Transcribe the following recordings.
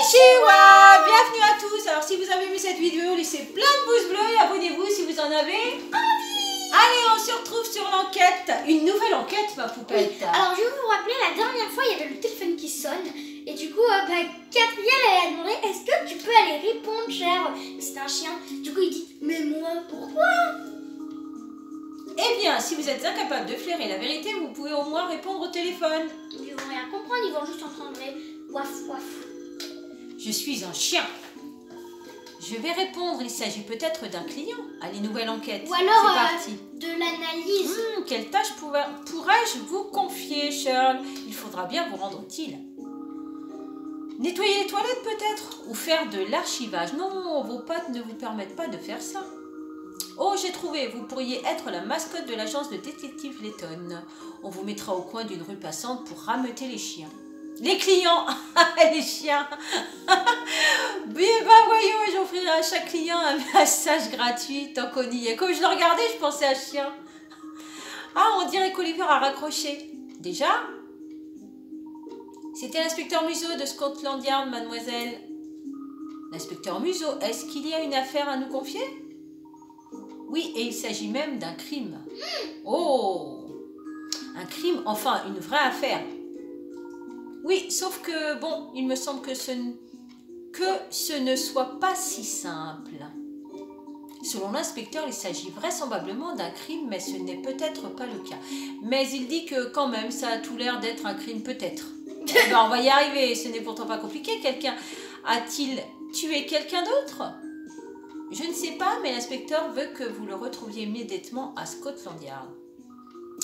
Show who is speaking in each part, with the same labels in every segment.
Speaker 1: Konnichiwa, bienvenue à tous. Alors si vous avez aimé cette vidéo, laissez plein de pouces bleus et abonnez-vous si vous en avez envie. Allez, on se retrouve sur l'enquête. Une nouvelle enquête, ma poupette.
Speaker 2: Oui. Alors je vais vous rappeler, la dernière fois, il y avait le téléphone qui sonne. Et du coup, Gabriel elle a demandé, est-ce que tu peux aller répondre, cher? C'est un chien. Du coup, il dit, mais moi, pourquoi?
Speaker 1: Eh bien, si vous êtes incapable de flairer la vérité, vous pouvez au moins répondre au téléphone.
Speaker 2: Ils vont rien comprendre, ils vont juste entendre waf waf.
Speaker 1: Je suis un chien. Je vais répondre, il s'agit peut-être d'un client. Allez, nouvelle enquête.
Speaker 2: Ou alors
Speaker 1: c'est parti.
Speaker 2: De l'analyse.
Speaker 1: Quelle tâche pourrais-je vous confier, Charles? Il faudra bien vous rendre utile. Nettoyer les toilettes peut-être? Ou faire de l'archivage? Non, vos pattes ne vous permettent pas de faire ça. Oh, j'ai trouvé, vous pourriez être la mascotte de l'agence de détective Letton. On vous mettra au coin d'une rue passante pour rameuter les chiens. Les clients, les chiens. Bien, voyons, j'offrirai à chaque client un massage gratuit tant qu'on y est. Comme je le regardais, je pensais à chien. Ah, on dirait qu'Oliver a raccroché. Déjà? C'était l'inspecteur Museau de Scotland Yard, mademoiselle. L'inspecteur Museau, est-ce qu'il y a une affaire à nous confier? Oui, et il s'agit même d'un crime. Oh! Un crime, enfin, une vraie affaire. Oui, sauf que, bon, il me semble que ce ne soit pas si simple. Selon l'inspecteur, il s'agit vraisemblablement d'un crime, mais ce n'est peut-être pas le cas. Mais il dit que, quand même, ça a tout l'air d'être un crime, peut-être. Eh ben, on va y arriver, ce n'est pourtant pas compliqué. Quelqu'un a-t-il tué quelqu'un d'autre? Je ne sais pas, mais l'inspecteur veut que vous le retrouviez immédiatement à Scotland Yard.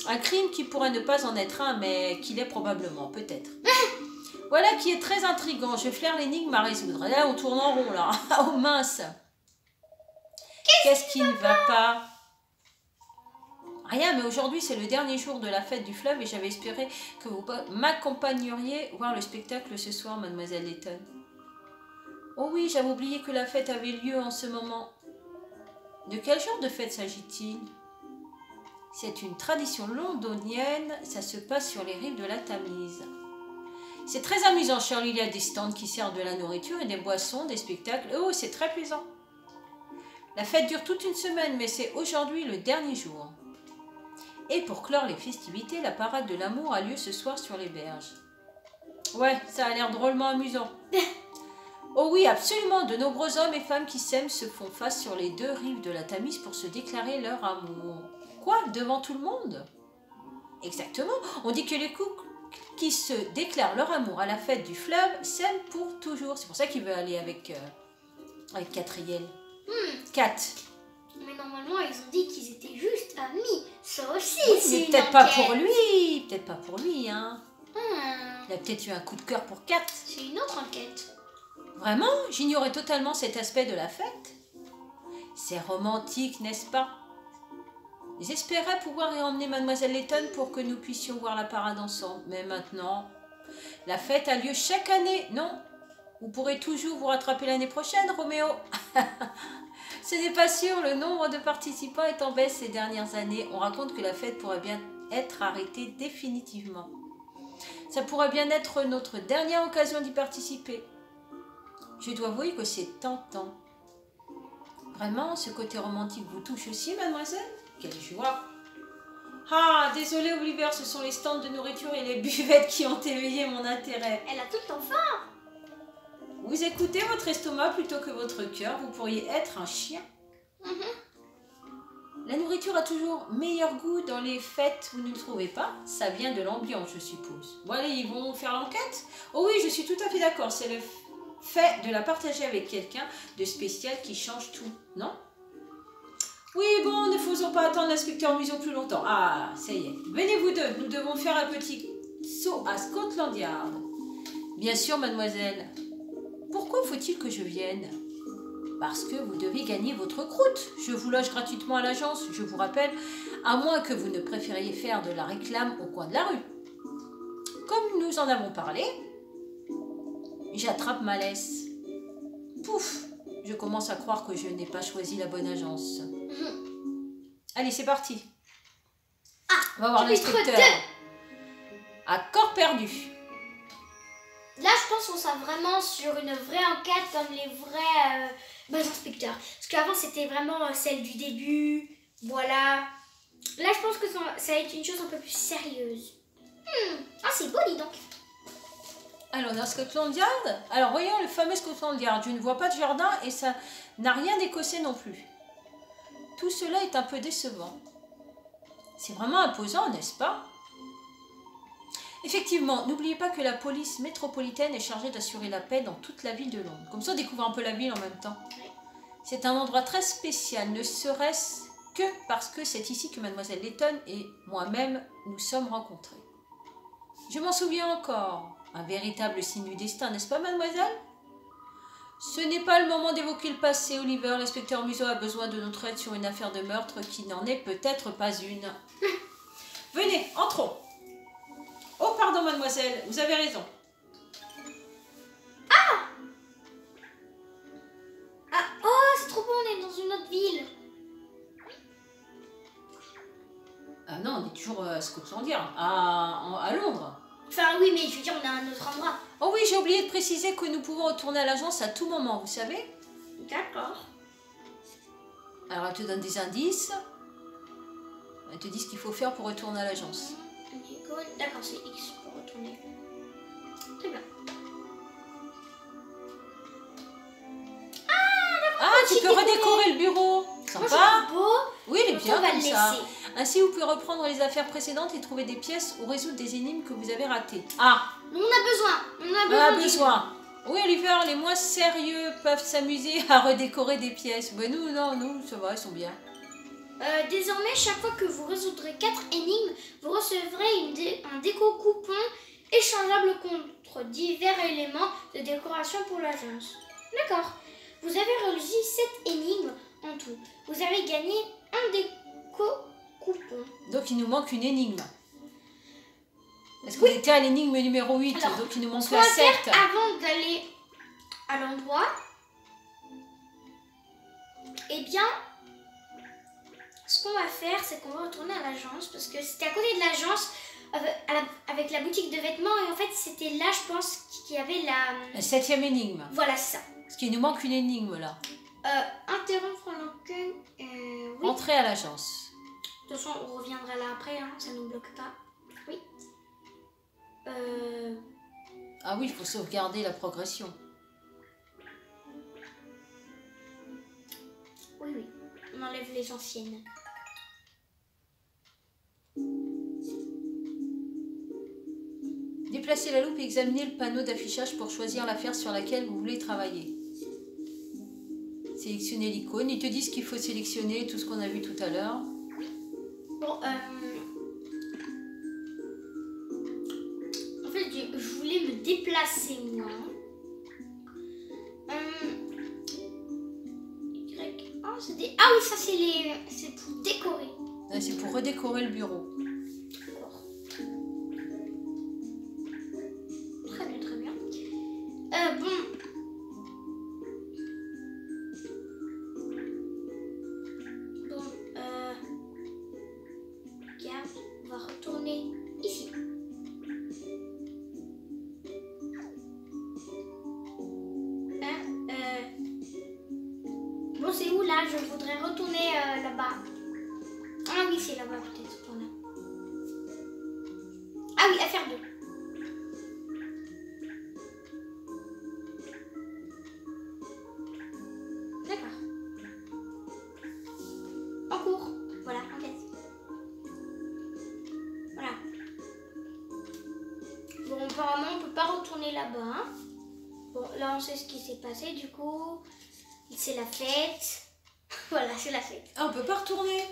Speaker 1: Un crime qui pourrait ne pas en être un, mais qu'il est probablement, peut-être. Voilà qui est très intriguant. Je flaire l'énigme à résoudre. Là, on tourne en rond, là. Oh mince! Qu'est-ce qui ne va pas? Rien, mais aujourd'hui, c'est le dernier jour de la fête du fleuve et j'avais espéré que vous m'accompagneriez voir le spectacle ce soir, mademoiselle Letton. Oh oui, j'avais oublié que la fête avait lieu en ce moment. De quel genre de fête s'agit-il? C'est une tradition londonienne, ça se passe sur les rives de la Tamise. C'est très amusant, Charles, il y a des stands qui servent de la nourriture et des boissons, des spectacles. Oh, c'est très plaisant. La fête dure toute une semaine, mais c'est aujourd'hui le dernier jour. Et pour clore les festivités, la parade de l'amour a lieu ce soir sur les berges. Ouais, ça a l'air drôlement amusant. Oh oui, absolument, de nombreux hommes et femmes qui s'aiment se font face sur les deux rives de la Tamise pour se déclarer leur amour. Quoi? Devant tout le monde? Exactement, on dit que les couples qui se déclarent leur amour à la fête du fleuve s'aiment pour toujours. C'est pour ça qu'il veut aller avec Catriel. Kat.
Speaker 2: Mais normalement, ils ont dit qu'ils étaient juste amis. Ça aussi,
Speaker 1: Oui,
Speaker 2: c'est
Speaker 1: mais
Speaker 2: une
Speaker 1: peut-être pas
Speaker 2: enquête.
Speaker 1: pour lui. Peut-être pas pour lui, hein. Il a peut-être eu un coup de cœur pour Kat.
Speaker 2: C'est une autre enquête.
Speaker 1: Vraiment? J'ignorais totalement cet aspect de la fête. C'est romantique, n'est-ce pas? J'espérais pouvoir y emmener mademoiselle Letton pour que nous puissions voir la parade ensemble. Mais maintenant, la fête a lieu chaque année, non? Vous pourrez toujours vous rattraper l'année prochaine, Roméo. Ce n'est pas sûr, le nombre de participants est en baisse ces dernières années. On raconte que la fête pourrait bien être arrêtée définitivement. Ça pourrait bien être notre dernière occasion d'y participer. Je dois avouer que c'est tentant. Vraiment, ce côté romantique vous touche aussi, mademoiselle? Quelle joie! Ah, désolé Oliver, ce sont les stands de nourriture et les buvettes qui ont éveillé mon intérêt.
Speaker 2: Elle a tout le temps faim.
Speaker 1: Vous écoutez votre estomac plutôt que votre cœur, vous pourriez être un chien. La nourriture a toujours meilleur goût dans les fêtes, vous ne le trouvez pas? Ça vient de l'ambiance, je suppose. Bon allez, ils vont faire l'enquête? Oh oui, je suis tout à fait d'accord, c'est le fait de la partager avec quelqu'un de spécial qui change tout, non? Oui, bon, ne faisons pas attendre l'inspecteur Museau plus longtemps. Ah, ça y est. Venez vous deux, nous devons faire un petit saut à Scotland Yard. Bien sûr, mademoiselle. Pourquoi faut-il que je vienne? Parce que vous devez gagner votre croûte. Je vous loge gratuitement à l'agence, je vous rappelle, à moins que vous ne préfériez faire de la réclame au coin de la rue. Comme nous en avons parlé, j'attrape ma laisse. Pouf! Je commence à croire que je n'ai pas choisi la bonne agence. Allez, c'est parti. On va voir l'inspecteur. À corps perdu.
Speaker 2: Là, je pense sur ça, vraiment sur une vraie enquête comme les vrais inspecteurs. Parce qu'avant, c'était vraiment celle du début. Voilà. Là, je pense que ça va être une chose un peu plus sérieuse. Ah, c'est beau, dis donc.
Speaker 1: Alors, dans Scotland Yard, alors voyons le fameux Scotland Yard. Je ne vois pas de jardin et ça n'a rien d'écossais non plus. Tout cela est un peu décevant. C'est vraiment imposant, n'est-ce pas? Effectivement, n'oubliez pas que la police métropolitaine est chargée d'assurer la paix dans toute la ville de Londres. Comme ça, on découvre un peu la ville en même temps. C'est un endroit très spécial, ne serait-ce que parce que c'est ici que mademoiselle Letton et moi-même nous sommes rencontrés. Je m'en souviens encore. Un véritable signe du destin, n'est-ce pas, mademoiselle? Ce n'est pas le moment d'évoquer le passé, Oliver. L'inspecteur Museau a besoin de notre aide sur une affaire de meurtre qui n'en est peut-être pas une. Venez, entrons. Oh, pardon, mademoiselle, vous avez raison.
Speaker 2: Oh, c'est trop beau, on est dans une autre ville.
Speaker 1: Ah non, on est toujours à Scotland Yard, à Londres.
Speaker 2: Enfin, oui, mais je veux dire, on a un autre endroit.
Speaker 1: Oh oui, j'ai oublié de préciser que nous pouvons retourner à l'agence à tout moment, vous savez?
Speaker 2: D'accord.
Speaker 1: Alors, elle te donne des indices. Elle te dit ce qu'il faut faire pour retourner à l'agence.
Speaker 2: D'accord, c'est X pour retourner. Très bien.
Speaker 1: Ah, tu peux redécorer le bureau.
Speaker 2: Moi,
Speaker 1: Sympa.
Speaker 2: je beau.
Speaker 1: Oui, il est bien
Speaker 2: On va
Speaker 1: comme
Speaker 2: le
Speaker 1: ça.
Speaker 2: laisser.
Speaker 1: Ainsi, vous pouvez reprendre les affaires précédentes et trouver des pièces ou résoudre des énigmes que vous avez ratées. Ah,
Speaker 2: On a besoin.
Speaker 1: on a besoin. Oui, Oliver, les moins sérieux peuvent s'amuser à redécorer des pièces. Mais nous, non, nous, ça va, ils sont bien.
Speaker 2: Désormais, chaque fois que vous résoudrez 4 énigmes, vous recevrez un déco-coupon échangeable contre divers éléments de décoration pour l'agence. D'accord. Vous avez réussi 7 énigmes en tout. Vous avez gagné un déco-coupon.
Speaker 1: Donc, il nous manque une énigme. Parce qu'on était à l'énigme numéro 8,
Speaker 2: Alors,
Speaker 1: donc il nous manque
Speaker 2: Ce qu'on
Speaker 1: la
Speaker 2: va faire
Speaker 1: 7.
Speaker 2: avant d'aller à l'endroit, eh bien, ce qu'on va faire, c'est qu'on va retourner à l'agence parce que c'était à côté de l'agence avec la boutique de vêtements et en fait c'était là, je pense, qu'il y avait
Speaker 1: La 7e énigme.
Speaker 2: Voilà, c'est ça.
Speaker 1: Parce qu'il nous manque une énigme là.
Speaker 2: Interrompre l'enquête. Oui.
Speaker 1: Entrer à l'agence.
Speaker 2: De toute façon, on reviendra là après, hein, ça ne nous bloque pas. Oui.
Speaker 1: Ah oui, il faut sauvegarder la progression.
Speaker 2: Oui, oui. On enlève les anciennes.
Speaker 1: Déplacez la loupe et examinez le panneau d'affichage pour choisir l'affaire sur laquelle vous voulez travailler. Sélectionnez l'icône. Ils te disent qu'il faut sélectionner tout ce qu'on a vu tout à l'heure.
Speaker 2: Bon, en fait, je voulais me déplacer, moi. Ah oui, ça, c'est pour décorer.
Speaker 1: C'est pour redécorer le bureau.
Speaker 2: D'accord. Très bien, très bien. Bon. Bon, regarde, on va retourner ici. Bon, c'est où là? Je voudrais retourner là-bas. Ah oui, c'est là-bas peut-être. Voilà. Ah oui, affaire 2. D'accord. En cours. Voilà, enquête. Voilà. Bon, apparemment, on peut pas retourner là-bas. Hein. Bon, là, on sait ce qui s'est passé. Du coup, c'est la fête. Voilà, c'est la fête.
Speaker 1: Ah, on peut pas retourner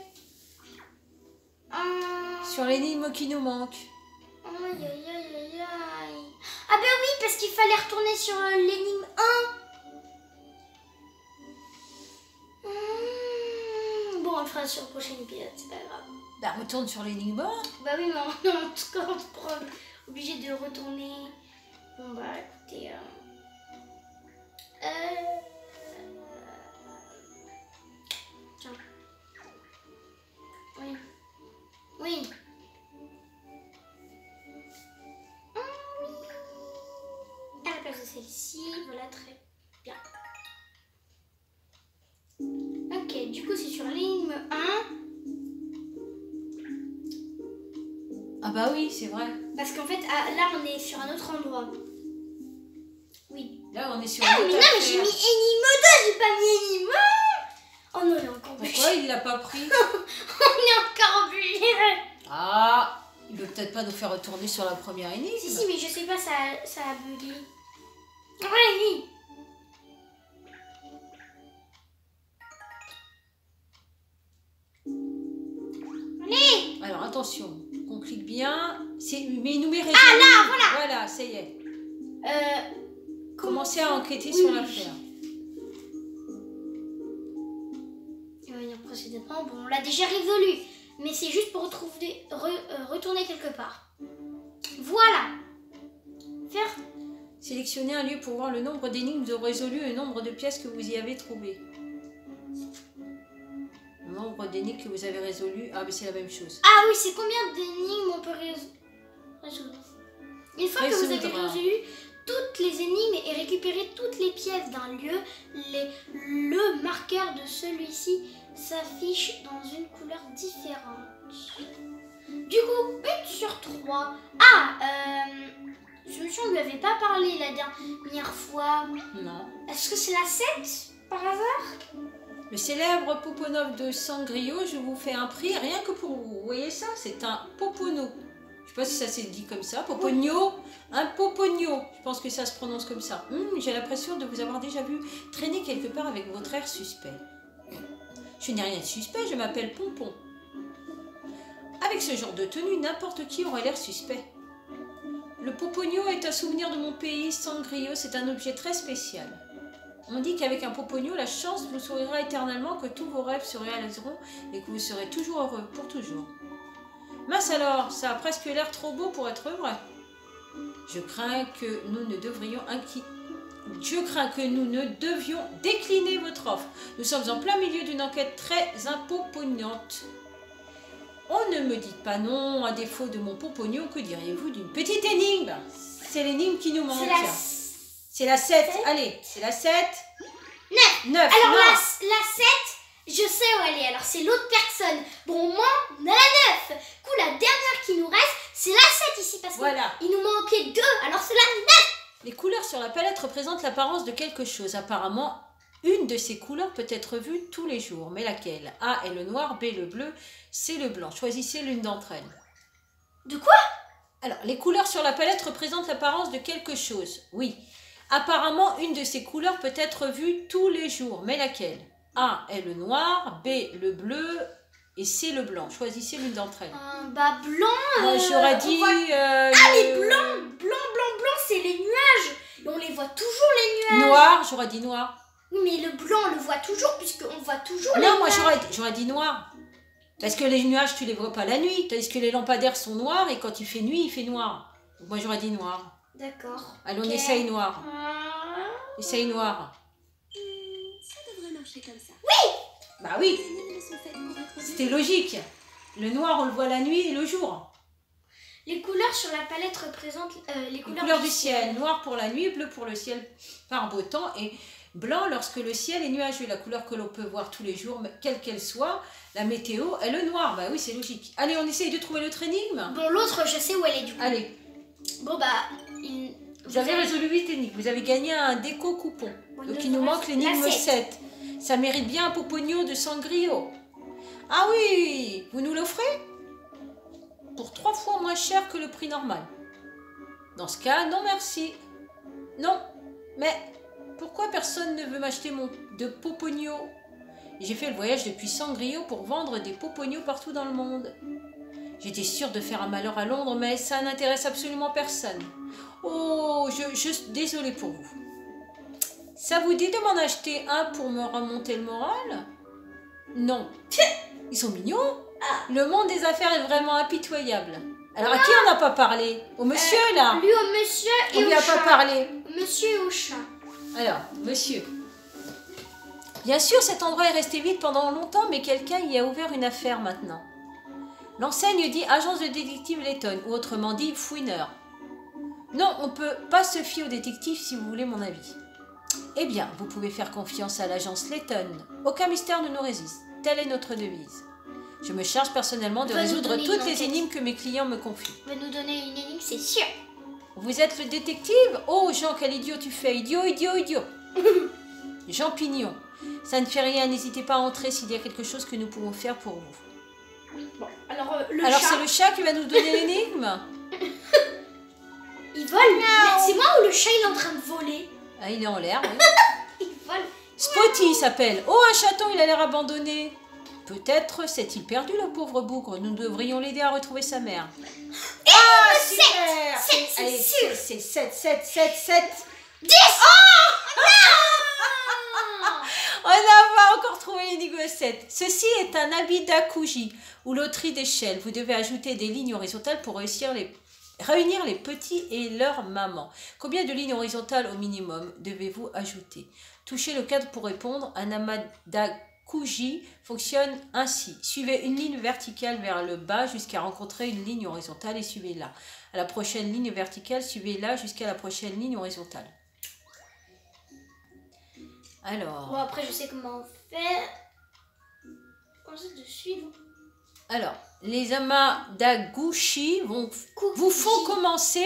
Speaker 1: sur l'énigme qui nous manque.
Speaker 2: Aïe, aïe, aïe, aïe, aïe. Ah ben oui, parce qu'il fallait retourner sur l'énigme 1. Bon, on le fera sur le prochain épisode, c'est pas grave.
Speaker 1: Bah, retourne sur l'énigme 1.
Speaker 2: Bah oui, mais en tout cas, on sera obligé de retourner. Bon bah écoutez... Tiens. Oui. Oui. Ah oui. À la place de celle-ci. Voilà, très bien. Ok, du coup, c'est sur l'énigme 1.
Speaker 1: Ah bah oui, c'est vrai.
Speaker 2: Parce qu'en fait, là, on est sur un autre endroit. Oui.
Speaker 1: Là, on est sur
Speaker 2: Ah,
Speaker 1: une
Speaker 2: mais non,
Speaker 1: autre
Speaker 2: mais j'ai mis
Speaker 1: affaire.
Speaker 2: énigme 2, j'ai pas mis énigme 1. Oh non, il est encore obligé.
Speaker 1: Pourquoi il l'a pas pris?
Speaker 2: On est encore obligé.
Speaker 1: Ah, il veut peut-être pas nous faire retourner sur la première énigme.
Speaker 2: Si, mais je sais pas, ça a bugué. Ouais, oui. Allez.
Speaker 1: Alors attention, on clique bien. Mais il nous met résolu.
Speaker 2: Ah là, voilà.
Speaker 1: Voilà, ça y est.
Speaker 2: Commencez
Speaker 1: Commencez à enquêter sur l'affaire.
Speaker 2: Précédemment, bon, on l'a déjà résolu, mais c'est juste pour retourner quelque part. Voilà. Faire.
Speaker 1: Sélectionnez un lieu pour voir le nombre d'énigmes résolues et le nombre de pièces que vous y avez trouvées. Le nombre d'énigmes que vous avez résolues. Ah, mais c'est la même chose.
Speaker 2: Ah oui, c'est combien d'énigmes on peut résoudre? Une fois que vous avez résolu toutes les énigmes et récupéré toutes les pièces d'un lieu, le marqueur de celui-ci s'affiche dans une couleur différente. Du coup, 1 sur 3. Ah, Solution, on lui avait pas parlé la dernière fois.
Speaker 1: Non.
Speaker 2: Est-ce que c'est la 7 par hasard?
Speaker 1: Le célèbre Poponov de Sangrio, je vous fais un prix rien que pour vous. Vous voyez ça? C'est un popono. Je sais pas si ça s'est dit comme ça. Poponio. Un poponio. Je pense que ça se prononce comme ça. J'ai l'impression de vous avoir déjà vu traîner quelque part avec votre air suspect. Je n'ai rien de suspect, je m'appelle Pompon. Avec ce genre de tenue, n'importe qui aurait l'air suspect. Le poponio est un souvenir de mon pays, Sangrio, c'est un objet très spécial. On dit qu'avec un poponio, la chance vous sourira éternellement, que tous vos rêves se réaliseront et que vous serez toujours heureux, pour toujours. Mince alors, ça a presque l'air trop beau pour être vrai. Je crains que nous ne devions décliner votre offre. Nous sommes en plein milieu d'une enquête très impopognante. On ne me dit pas non, à défaut de mon popognon, que diriez-vous d'une petite énigme? C'est l'énigme qui nous manque. C'est la 7. Allez, c'est la 7. 9.
Speaker 2: Alors la 7, je sais où elle est. Alors c'est l'autre personne. Bon, moi, on a la 9. Du coup, la dernière qui nous reste, c'est la 7 ici. Parce qu'il nous manquait 2. Alors c'est la 9.
Speaker 1: Les couleurs sur la palette représentent l'apparence de quelque chose. Apparemment, une de ces couleurs peut être vue tous les jours. Mais laquelle? A est le noir, B le bleu, C le blanc. Choisissez l'une d'entre elles.
Speaker 2: De quoi?
Speaker 1: Alors, les couleurs sur la palette représentent l'apparence de quelque chose. Oui. Apparemment, une de ces couleurs peut être vue tous les jours. Mais laquelle? A est le noir, B le bleu et C le blanc. Choisissez l'une d'entre elles.
Speaker 2: Bah blanc.
Speaker 1: J'aurais dit...
Speaker 2: Ah mais blanc, c'est les nuages. Et on les voit toujours les nuages.
Speaker 1: Noir, j'aurais dit noir.
Speaker 2: Oui, mais le blanc, on le voit toujours puisqu'on voit toujours les
Speaker 1: nuages. Non, moi j'aurais dit noir. Parce que les nuages, tu les vois pas la nuit. Tandis que les lampadaires sont noirs et quand il fait nuit, il fait noir. Donc moi j'aurais dit noir.
Speaker 2: D'accord.
Speaker 1: Allez, on essaye noir. Essaye noir.
Speaker 3: Ça devrait marcher comme ça.
Speaker 2: Oui!
Speaker 1: Bah oui. C'était logique. Le noir, on le voit la nuit et le jour.
Speaker 2: Les couleurs sur la palette représentent les
Speaker 1: couleurs du ciel. Noir pour la nuit, bleu pour le ciel par beau temps et blanc lorsque le ciel est nuageux. La couleur que l'on peut voir tous les jours, quelle qu'elle soit, la météo est le noir. Bah oui, c'est logique. Allez, on essaye de trouver l'autre énigme.
Speaker 2: Bon, l'autre, je sais où elle est du coup.
Speaker 1: Allez.
Speaker 2: Bon, bah...
Speaker 1: Vous avez résolu 8 énigmes. Vous avez gagné un déco coupon.
Speaker 2: Bon,
Speaker 1: donc il nous manque l'énigme 7. Ça mérite bien un popogno de Sangrio. Ah oui, vous nous l'offrez? Pour 3 fois moins cher que le prix normal. Dans ce cas, non merci. Non, mais pourquoi personne ne veut m'acheter de popogno? J'ai fait le voyage depuis Sangrio pour vendre des popognos partout dans le monde. J'étais sûre de faire un malheur à Londres, mais ça n'intéresse absolument personne. Oh, je suis désolée pour vous. Ça vous dit de m'en acheter un pour me remonter le moral? Non. Ils sont mignons. Le monde des affaires est vraiment impitoyable. Alors à qui on n'a pas parlé? Au monsieur là?
Speaker 2: Lui au monsieur et au chat.
Speaker 1: On lui a pas parlé.
Speaker 2: Monsieur et au chat.
Speaker 1: Alors, monsieur. Bien sûr, cet endroit est resté vide pendant longtemps, mais quelqu'un y a ouvert une affaire maintenant. L'enseigne dit agence de détective Letton, ou autrement dit fouineur. Non, on ne peut pas se fier au détective si vous voulez mon avis. Eh bien, vous pouvez faire confiance à l'agence Layton. Aucun mystère ne nous résiste. Telle est notre devise. Je me charge personnellement de
Speaker 2: Va nous
Speaker 1: résoudre
Speaker 2: donner
Speaker 1: toutes
Speaker 2: une
Speaker 1: les
Speaker 2: enquête.
Speaker 1: énigmes que mes clients me confient.
Speaker 2: On va nous donner une énigme, c'est sûr.
Speaker 1: Vous êtes le détective? Oh, Jean, quel idiot tu fais! Idiot, idiot, idiot! Jean Pignon. Ça ne fait rien, n'hésitez pas à entrer s'il y a quelque chose que nous pouvons faire pour vous.
Speaker 2: Bon, alors le
Speaker 1: Alors,
Speaker 2: chat,
Speaker 1: c'est le chat qui va nous donner l'énigme?
Speaker 2: il vole. Mais c'est moi ou le chat, il est en train de voler?
Speaker 1: Ah, il est en l'air, oui.
Speaker 2: Il vole.
Speaker 1: Spotty il s'appelle. Oh, un chaton, il a l'air abandonné. Peut-être s'est-il perdu, le pauvre bougre. Nous devrions l'aider à retrouver sa mère. Ah, super!
Speaker 2: Sept, c'est
Speaker 1: Allez,
Speaker 2: sûr.
Speaker 1: c'est 7.
Speaker 2: 10.
Speaker 1: On n'a pas encore trouvé l'énigme 7. Ceci est un habit d'akuji ou loterie d'échelle. Vous devez ajouter des lignes horizontales pour réussir réunir les petits et leur maman. Combien de lignes horizontales au minimum devez-vous ajouter? Touchez le cadre pour répondre. Un amas d'akuji fonctionne ainsi. Suivez une ligne verticale vers le bas jusqu'à rencontrer une ligne horizontale et suivez-la. À la prochaine ligne verticale, suivez-la jusqu'à la prochaine ligne horizontale. Alors...
Speaker 2: Bon, après, je sais comment faire. Commencez de suivre.
Speaker 1: Alors, les amas d'agushi
Speaker 2: Coucou.
Speaker 1: vous font commencer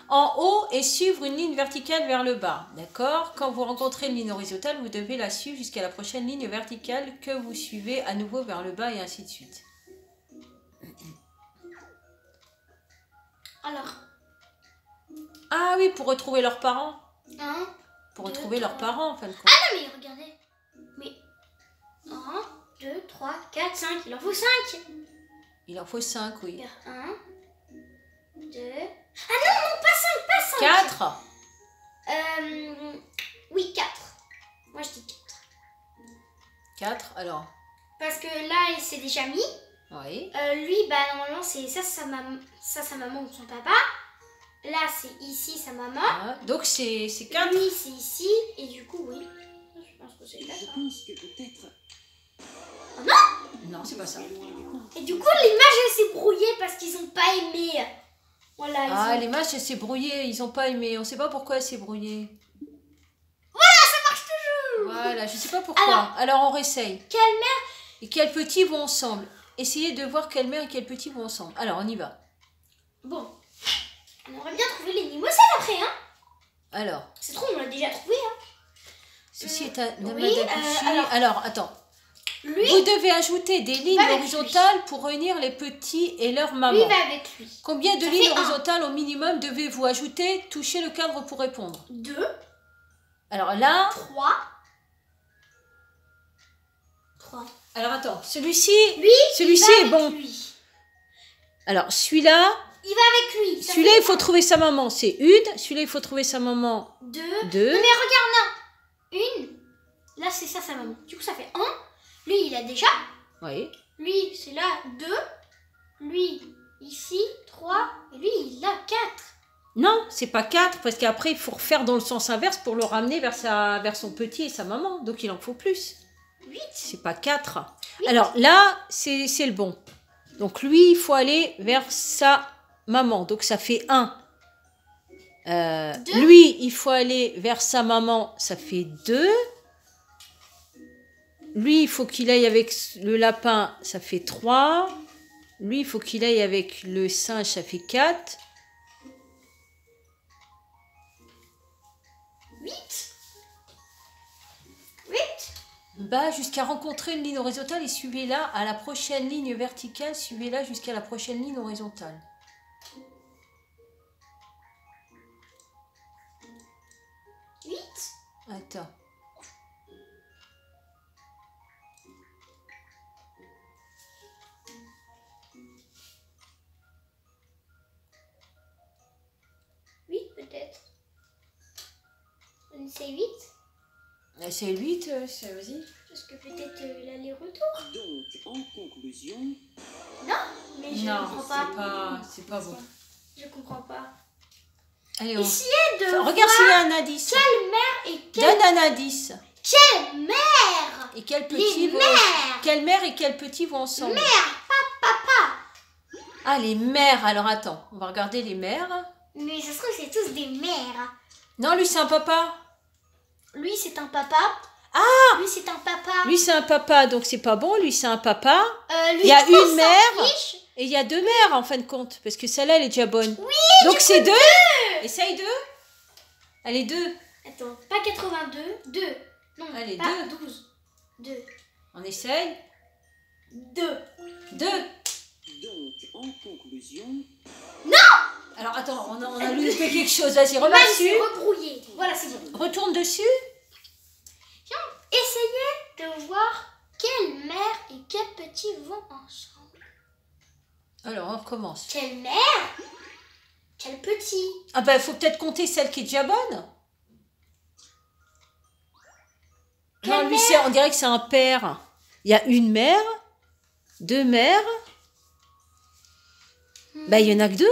Speaker 1: en haut et suivre une ligne verticale vers le bas. D'accord? Quand vous rencontrez une ligne horizontale, vous devez la suivre jusqu'à la prochaine ligne verticale que vous suivez à nouveau vers le bas et ainsi de suite.
Speaker 2: Alors,
Speaker 1: Ah oui, pour retrouver leurs parents.
Speaker 2: un.
Speaker 1: Pour
Speaker 2: Deux,
Speaker 1: retrouver leurs
Speaker 2: trois.
Speaker 1: parents, en fin de compte.
Speaker 2: Ah non, mais regardez. Mais 1, 2, 3, 4, 5. Il en faut 5.
Speaker 1: Il en faut 5, oui.
Speaker 2: 1, 2. Ah non, non, pas 5, pas 5.
Speaker 1: 4.
Speaker 2: Oui, 4. Moi, je dis 4.
Speaker 1: 4, alors.
Speaker 2: Parce que là, il s'est déjà mis.
Speaker 1: Oui.
Speaker 2: Lui, bah, normalement, c'est ça, sa maman ou son papa. Là, c'est ici, sa maman.
Speaker 1: Ah, donc, c'est 4.
Speaker 2: Lui, c'est ici. Et du coup, oui. Je pense que c'est 4.
Speaker 3: Je pense que peut-être.
Speaker 1: Non, c'est pas ça.
Speaker 2: Et du coup, l'image, elle s'est brouillée parce qu'ils n'ont pas aimé. Voilà, ils
Speaker 1: Ah,
Speaker 2: ont...
Speaker 1: l'image, elle s'est brouillée. Ils n'ont pas aimé. On ne sait pas pourquoi elle s'est brouillée.
Speaker 2: Ça marche toujours.
Speaker 1: Voilà, je sais pas pourquoi. Alors on réessaye.
Speaker 2: Quelle mère?
Speaker 1: Et quels petits vont ensemble. Essayez de voir quelle mère et quel petit vont ensemble. Alors on y va.
Speaker 2: Bon. On aurait bien trouvé l'énigme 7 après, hein.
Speaker 1: Alors,
Speaker 2: C'est trop, on l'a déjà trouvé, hein.
Speaker 1: ceci est un
Speaker 2: oui,
Speaker 1: Namadakushi. Alors, attends.
Speaker 2: Lui,
Speaker 1: Vous devez ajouter des lignes
Speaker 2: avec
Speaker 1: horizontales pour réunir les petits et leur
Speaker 2: lui
Speaker 1: maman.
Speaker 2: va avec lui.
Speaker 1: Combien de
Speaker 2: Ça
Speaker 1: lignes
Speaker 2: fait un.
Speaker 1: horizontales au minimum devez-vous ajouter? Touchez le cadre pour répondre.
Speaker 2: 2,
Speaker 1: Alors là...
Speaker 2: 3. 3.
Speaker 1: Alors attends, celui-ci
Speaker 2: Lui,
Speaker 1: celui-ci
Speaker 2: il va
Speaker 1: est bon.
Speaker 2: avec lui.
Speaker 1: Alors celui-là,
Speaker 2: Il va avec lui. Ça
Speaker 1: celui-là
Speaker 2: fait
Speaker 1: il faut trouver sa maman, c'est une. Celui-là il faut trouver sa maman,
Speaker 2: 2.
Speaker 1: deux.
Speaker 2: Non, mais regarde, non. Une. Là, c'est ça, sa maman. Du coup, ça fait 1. Lui, il a déjà.
Speaker 1: Oui.
Speaker 2: Lui, c'est là 2. Lui, ici 3. Et lui, il a 4.
Speaker 1: Non, c'est pas 4 parce qu'après il faut refaire dans le sens inverse pour le ramener vers son petit et sa maman. Donc il en faut plus.
Speaker 2: 8.
Speaker 1: C'est pas 4.
Speaker 2: Huit.
Speaker 1: Alors là, c'est le bon. Donc lui, il faut aller vers sa maman. Donc ça fait 1.
Speaker 2: Deux.
Speaker 1: Lui, il faut aller vers sa maman. Ça fait 2. Lui, il faut qu'il aille avec le lapin. Ça fait 3. Lui, il faut qu'il aille avec le singe. Ça fait 4.
Speaker 2: 8. 8.
Speaker 1: Bah, jusqu'à rencontrer une ligne horizontale et suivez-la à la prochaine ligne verticale. Suivez-la jusqu'à la prochaine ligne horizontale.
Speaker 2: 8.
Speaker 1: Attends.
Speaker 2: Peut-être. C'est 8.
Speaker 1: C'est 8, vas-y.
Speaker 2: Parce que peut-être l'aller-retour.
Speaker 3: Donc, en conclusion,
Speaker 2: Mais je
Speaker 1: Non,
Speaker 2: comprends pas.
Speaker 1: c'est pas bon.
Speaker 2: Je comprends pas.
Speaker 1: Allez, on...
Speaker 2: Essayez de
Speaker 1: Regarde
Speaker 2: voir
Speaker 1: s'il y a un indice.
Speaker 2: quelle mère et
Speaker 1: Donne un indice.
Speaker 2: quelle mère.
Speaker 1: Et quel petit
Speaker 2: Les
Speaker 1: vont...
Speaker 2: mères.
Speaker 1: Quelle mère et quel petit vont ensemble?
Speaker 2: Mère, papa.
Speaker 1: Ah, les mères. Alors attends, on va regarder les mères.
Speaker 2: Mais ça se trouve, c'est tous des mères.
Speaker 1: Non, lui, c'est un papa.
Speaker 2: Lui, c'est un papa.
Speaker 1: Ah!
Speaker 2: Lui, c'est un papa.
Speaker 1: Lui, c'est un papa, donc c'est pas bon. Lui, c'est un papa.
Speaker 2: Lui,
Speaker 1: Il y a
Speaker 2: on
Speaker 1: une
Speaker 2: s'en
Speaker 1: mère.
Speaker 2: fiche.
Speaker 1: Et il y a 2 mères, en fin de compte. Parce que celle-là, elle est déjà bonne.
Speaker 2: Oui,
Speaker 1: donc c'est 2. Essaye 2. Allez, 2.
Speaker 2: Attends, pas 82, 2. Non,
Speaker 1: Allez,
Speaker 2: pas
Speaker 1: 2.
Speaker 2: 12. 2.
Speaker 1: On essaye.
Speaker 2: 2.
Speaker 1: 2.
Speaker 3: Donc, en conclusion,
Speaker 1: Alors, attends, on a loupé quelque chose. Vas-y,
Speaker 2: Là,
Speaker 1: remets
Speaker 2: il s'est
Speaker 1: dessus.
Speaker 2: rebrouillé. Voilà, c'est bon.
Speaker 1: Retourne dessus.
Speaker 2: Essayez de voir quelle mère et quel petit vont ensemble.
Speaker 1: Alors, on recommence.
Speaker 2: Quelle mère? Quel petit?
Speaker 1: Ah ben, il faut peut-être compter celle qui est déjà bonne. Non, lui, on dirait que c'est un père. Il y a une mère, 2 mères. Ben, il y en a que 2.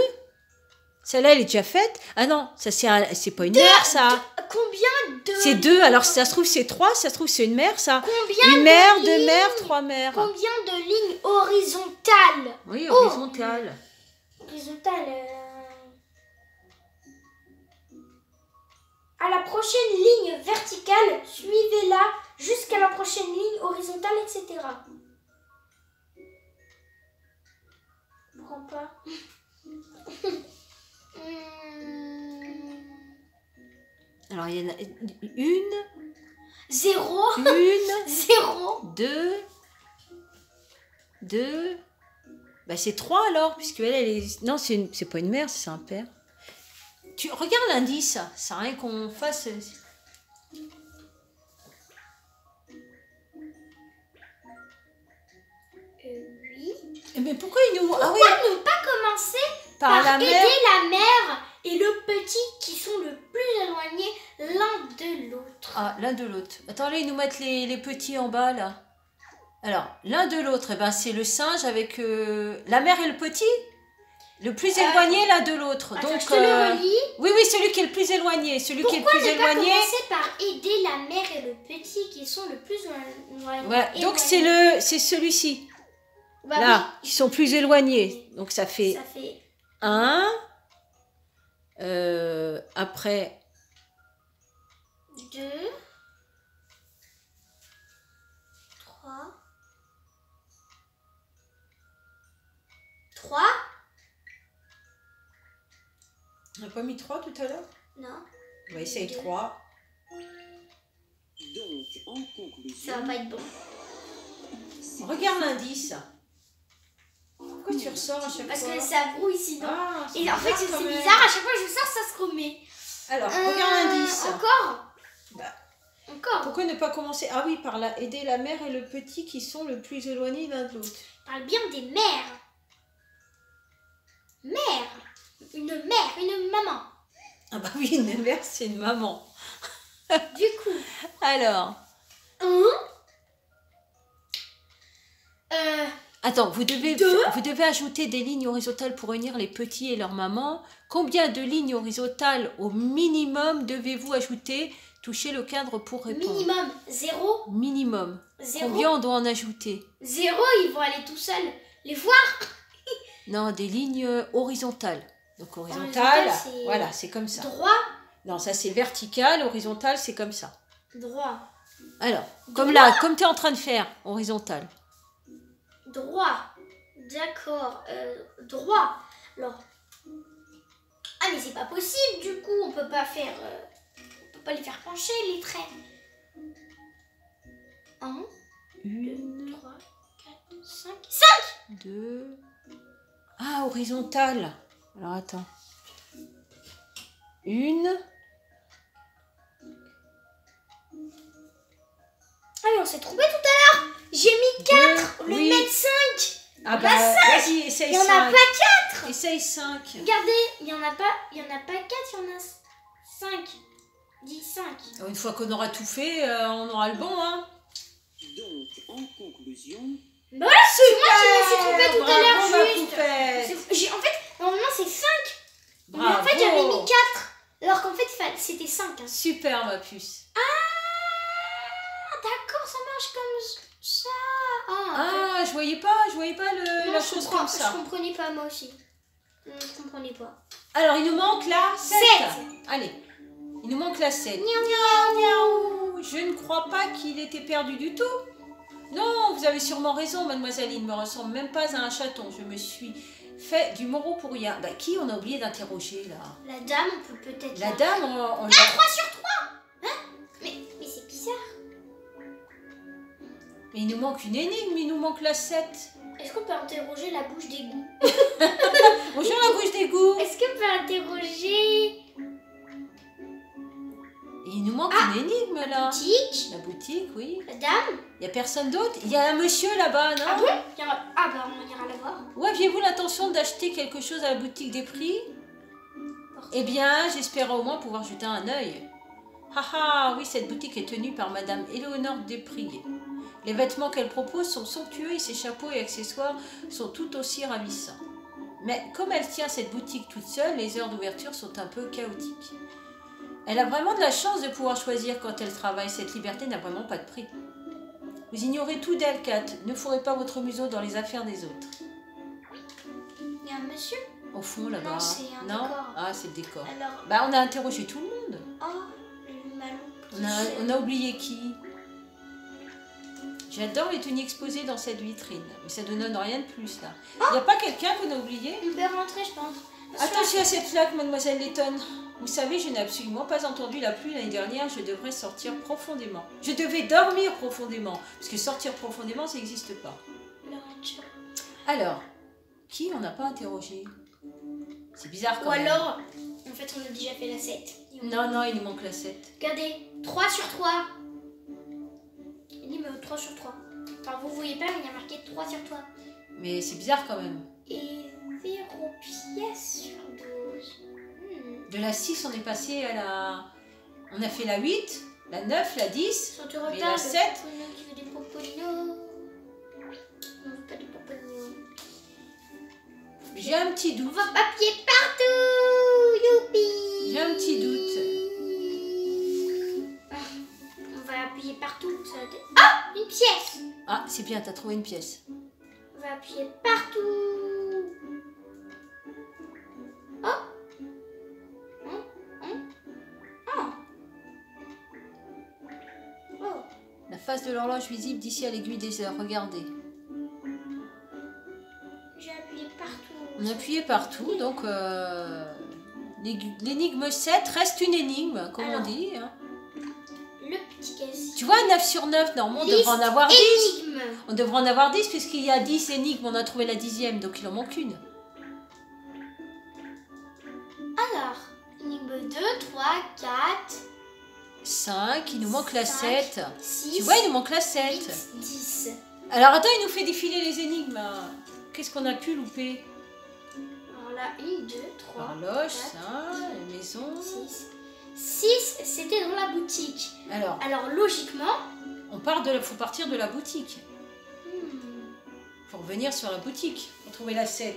Speaker 1: Celle-là, elle est déjà faite. Ah non, ça c'est pas une mère, ça.
Speaker 2: Combien de...
Speaker 1: C'est 2. Alors, si ça se trouve, c'est 3. Si ça se trouve, c'est une mère, ça.
Speaker 2: Combien
Speaker 1: Une mère,
Speaker 2: de
Speaker 1: 2
Speaker 2: lignes?
Speaker 1: mères, 3 mères.
Speaker 2: Combien de lignes horizontales?
Speaker 1: Oui, horizontale.
Speaker 2: Horizontales. À la prochaine ligne verticale, suivez-la jusqu'à la prochaine ligne horizontale, etc. Je comprends pas.
Speaker 1: Alors, il y en a une,
Speaker 2: 0,
Speaker 1: une,
Speaker 2: 0.
Speaker 1: 2. Bah, c'est 3 alors, puisque elle est. Non, c'est pas une mère, c'est un père. Tu regarde l'indice, ça sert à rien qu'on fasse.
Speaker 2: Oui.
Speaker 1: Mais pourquoi il nous. Ah oui,
Speaker 2: Pourquoi ne pas commencer
Speaker 1: par
Speaker 2: par
Speaker 1: la
Speaker 2: aider
Speaker 1: mère.
Speaker 2: la mère et le petit qui sont le plus éloignés l'un de l'autre?
Speaker 1: Ah, l'un de l'autre. Attends, là, ils nous mettent les petits en bas, là. Alors, l'un de l'autre, eh ben, c'est le singe avec la mère et le petit. Le plus éloigné l'un de l'autre.
Speaker 2: Attends,
Speaker 1: Donc,
Speaker 2: je te le relis.
Speaker 1: oui, celui qui est le plus éloigné. Celui qui est le
Speaker 2: Pourquoi
Speaker 1: plus
Speaker 2: ne pas
Speaker 1: éloigné.
Speaker 2: commencer par aider la mère et le petit qui sont le plus éloignés?
Speaker 1: Ouais, donc c'est celui-ci.
Speaker 2: Bah
Speaker 1: Là, qui sont plus éloignés. Donc ça
Speaker 2: oui,
Speaker 1: fait
Speaker 2: ça fait
Speaker 1: 1. Après
Speaker 2: 2, 3, 3.
Speaker 1: on n'a pas mis 3 tout à l'heure.
Speaker 2: Non,
Speaker 1: On va essayer
Speaker 2: 2.
Speaker 1: 3.
Speaker 3: donc, en conclusion,
Speaker 2: Ça va pas être bon.
Speaker 1: Regarde l'indice. Pourquoi tu ressors à chaque
Speaker 2: Parce
Speaker 1: fois
Speaker 2: que ça brouille sinon.
Speaker 1: Ah,
Speaker 2: Et en fait, c'est
Speaker 1: quand même.
Speaker 2: bizarre, à chaque fois que je sors, ça se remet.
Speaker 1: Alors, regarde l'indice.
Speaker 2: Encore
Speaker 1: Bah,
Speaker 2: Encore.
Speaker 1: pourquoi ne pas commencer? Ah oui, par aider la mère et le petit qui sont le plus éloignés l'un de l'autre.
Speaker 2: On parle bien des mères. Mère. Une mère, une maman.
Speaker 1: Ah bah oui, une mère, c'est une maman.
Speaker 2: Du coup,
Speaker 1: Alors, attends, vous devez ajouter des lignes horizontales pour unir les petits et leur maman. Combien de lignes horizontales au minimum devez-vous ajouter? Touchez le cadre pour répondre.
Speaker 2: minimum 0.
Speaker 1: Minimum.
Speaker 2: 0.
Speaker 1: Combien on doit en ajouter?
Speaker 2: 0, ils vont aller tout seuls. Les voir.
Speaker 1: Non, des lignes horizontales. Donc horizontale,
Speaker 2: Horizontale, c'est
Speaker 1: voilà, c'est comme ça.
Speaker 2: Droit.
Speaker 1: Non, ça c'est vertical, horizontal, c'est comme ça.
Speaker 2: Droit.
Speaker 1: Alors, comme là, comme tu es en train de faire, horizontal.
Speaker 2: Droit. D'accord. Droit. Alors. Ah, mais c'est pas possible, du coup, on peut pas faire. On peut pas les faire pencher, les traits. 1, 2, 3, 4, 5. 5
Speaker 1: 2. Ah, horizontal. Alors attends. 1.
Speaker 2: Ah, mais on s'est trompé tout à l'heure. J'ai mis 4 au lieu de mettre 5.
Speaker 1: Ah
Speaker 2: Bah,
Speaker 1: bah,
Speaker 2: 5.
Speaker 1: vas-y, essaye
Speaker 2: Il y en
Speaker 1: 5.
Speaker 2: a pas 4.
Speaker 1: Essaye 5.
Speaker 2: Regardez, il y en a pas 4, il y en a 5. Dis 5.
Speaker 1: Une fois qu'on aura tout fait, on aura le bon, hein.
Speaker 3: donc, en conclusion,
Speaker 2: Bah voilà, c'est moi qui me suis trompée tout à
Speaker 1: Bravo, ma
Speaker 2: l'heure, juste.
Speaker 1: poupette.
Speaker 2: En fait, normalement c'est 5. Mais en
Speaker 1: Bravo.
Speaker 2: fait, j'avais mis 4. Alors qu'en fait, c'était 5.
Speaker 1: Super, ma puce.
Speaker 2: Ah, d'accord, ça marche comme ça.
Speaker 1: Ah, je voyais pas
Speaker 2: Non,
Speaker 1: la
Speaker 2: je
Speaker 1: chose
Speaker 2: comprends-
Speaker 1: comme ça.
Speaker 2: Je comprenais pas, moi aussi. Je comprenais pas.
Speaker 1: Alors, il nous manque la 7.
Speaker 2: 7.
Speaker 1: Allez, il nous manque la 7.
Speaker 2: Miaou, miaou.
Speaker 1: Miaou. Je ne crois pas qu'il était perdu du tout. Non, vous avez sûrement raison, mademoiselle. Il ne me ressemble même pas à un chaton. Je me suis fait du moro pour rien. Bah, qui on a oublié d'interroger, là?
Speaker 2: La dame, on peut peut-être...
Speaker 1: La dame, on l'a...
Speaker 2: 3 sur 3. Hein? Mais c'est bizarre.
Speaker 1: Mais il nous manque une énigme, il nous manque la 7.
Speaker 2: Est-ce qu'on peut interroger la bouche d'égout?
Speaker 1: Bonjour la bouche d'égout.
Speaker 2: Est-ce qu'on peut interroger...
Speaker 1: Et il nous manque une énigme là.
Speaker 2: Boutique?
Speaker 1: La boutique, oui.
Speaker 2: La dame?
Speaker 1: Il n'y a personne d'autre. Il y a un monsieur là-bas, non?
Speaker 2: Ah bon? Ah bah on ira la voir.
Speaker 1: Ou aviez-vous l'intention d'acheter quelque chose à la boutique des prix? Eh bien, j'espère au moins pouvoir jeter un œil. Haha, oui, cette boutique est tenue par Madame Éléonore Desprez. Les vêtements qu'elle propose sont somptueux et ses chapeaux et accessoires sont tout aussi ravissants. Mais comme elle tient cette boutique toute seule, les heures d'ouverture sont un peu chaotiques. Elle a vraiment de la chance de pouvoir choisir quand elle travaille. Cette liberté n'a vraiment pas de prix. Vous ignorez tout d'elle, Kat. Ne fourrez pas votre museau dans les affaires des autres.
Speaker 2: Il y a un monsieur?
Speaker 1: Au fond, là-bas.
Speaker 2: Non, c'est un décor.
Speaker 1: Ah, c'est le décor.
Speaker 2: Alors...
Speaker 1: Bah, on a interrogé tout le monde.
Speaker 2: Oh, le malou.
Speaker 1: On a oublié qui? J'adore les tenues exposées dans cette vitrine. Mais ça ne donne rien de plus, là. Il n'y a pas quelqu'un qu'on a oublié?
Speaker 2: On peut rentrer, je pense.
Speaker 1: Attention à cette flaque, mademoiselle Letton. Vous savez, je n'ai absolument pas entendu la pluie l'année dernière. Je devrais sortir profondément. Je devais dormir profondément. Parce que sortir profondément, ça n'existe pas. Alors, qui on n'a pas interrogé? C'est bizarre quand
Speaker 2: Ou
Speaker 1: même.
Speaker 2: alors, en fait, on a déjà fait la 7.
Speaker 1: Non, il nous manque la 7.
Speaker 2: Regardez, 3 sur 3. Il dit 3 sur 3. Enfin, vous voyez pas, mais il y a marqué 3 sur 3.
Speaker 1: Mais c'est bizarre quand même.
Speaker 2: Et 0 pièces sur 12.
Speaker 1: De la 6, on est passé à la... On a fait la 8, la 9, la 10,
Speaker 2: Sur du
Speaker 1: mais
Speaker 2: retard,
Speaker 1: la 7...
Speaker 2: qui veut des popolinos. On veut pas des popolinos.
Speaker 1: J'ai un petit
Speaker 2: On
Speaker 1: doute.
Speaker 2: va papier partout. Youpi.
Speaker 1: J'ai un petit doute.
Speaker 2: On va appuyer partout. Ça va être... Ah, une pièce.
Speaker 1: Ah, c'est bien, t'as trouvé une pièce.
Speaker 2: On va appuyer partout. Oh. Oh.
Speaker 1: La face de l'horloge visible d'ici à l'aiguille des heures, regardez.
Speaker 2: J'ai appuyé partout.
Speaker 1: On a appuyé partout, donc l'énigme 7 reste une énigme, comme
Speaker 2: Alors,
Speaker 1: on dit. Hein.
Speaker 2: Le petit caisse.
Speaker 1: Tu vois, 9 sur 9, normalement, on
Speaker 2: Liste
Speaker 1: devrait en avoir 10.
Speaker 2: Énigme.
Speaker 1: On devrait en avoir 10, puisqu'il y a 10 énigmes, on a trouvé la 10e, donc il en manque une.
Speaker 2: Alors, énigme 2, 3, 4,
Speaker 1: 5, il nous manque la
Speaker 2: 5,
Speaker 1: 7.
Speaker 2: 6,
Speaker 1: Tu vois, il nous manque la 7.
Speaker 2: 8, 10.
Speaker 1: Alors attends, il nous fait défiler les énigmes. Qu'est-ce qu'on a pu louper?
Speaker 2: Alors là, 1, 2, 3,
Speaker 1: Horloge,
Speaker 2: 4,
Speaker 1: ça, la maison.
Speaker 2: 6. 6, c'était dans la boutique. Alors logiquement...
Speaker 1: Faut partir de la boutique. Faut revenir sur la boutique pour trouver la 7.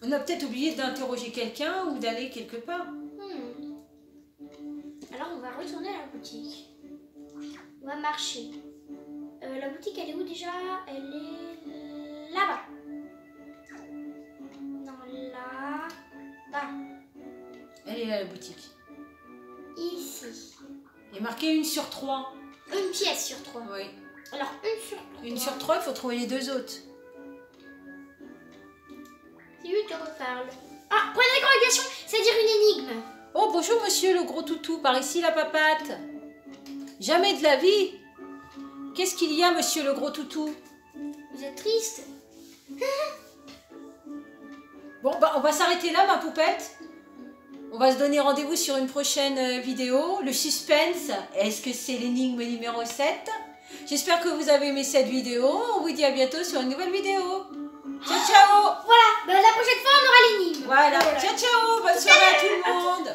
Speaker 1: On a peut-être oublié d'interroger quelqu'un ou d'aller quelque part.
Speaker 2: Alors on va retourner à la boutique. On va marcher. La boutique, elle est où déjà? Elle est là-bas. Non, là-bas.
Speaker 1: Elle est là, la boutique.
Speaker 2: Ici.
Speaker 1: Il y a marqué 1 sur 3.
Speaker 2: Une pièce sur 3.
Speaker 1: Oui.
Speaker 2: Alors 1 sur 3.
Speaker 1: 1 sur 3, il faut trouver les deux autres.
Speaker 2: C'est lui qui reparle. Ah, point d'interrogation, c'est-à-dire une énigme.
Speaker 1: Oh, bonjour monsieur le gros toutou, par ici la papate. Jamais de la vie. Qu'est-ce qu'il y a, monsieur le gros toutou?
Speaker 2: Vous êtes triste?
Speaker 1: Bon, bah, on va s'arrêter là, ma poupette. On va se donner rendez-vous sur une prochaine vidéo. Le suspense, est-ce que c'est l'énigme numéro 7? J'espère que vous avez aimé cette vidéo. On vous dit à bientôt sur une nouvelle vidéo. Ciao, ciao.
Speaker 2: Voilà, bah, la prochaine fois, on aura l'énigme.
Speaker 1: Voilà, ciao, ciao. Bonne soirée à tout le monde.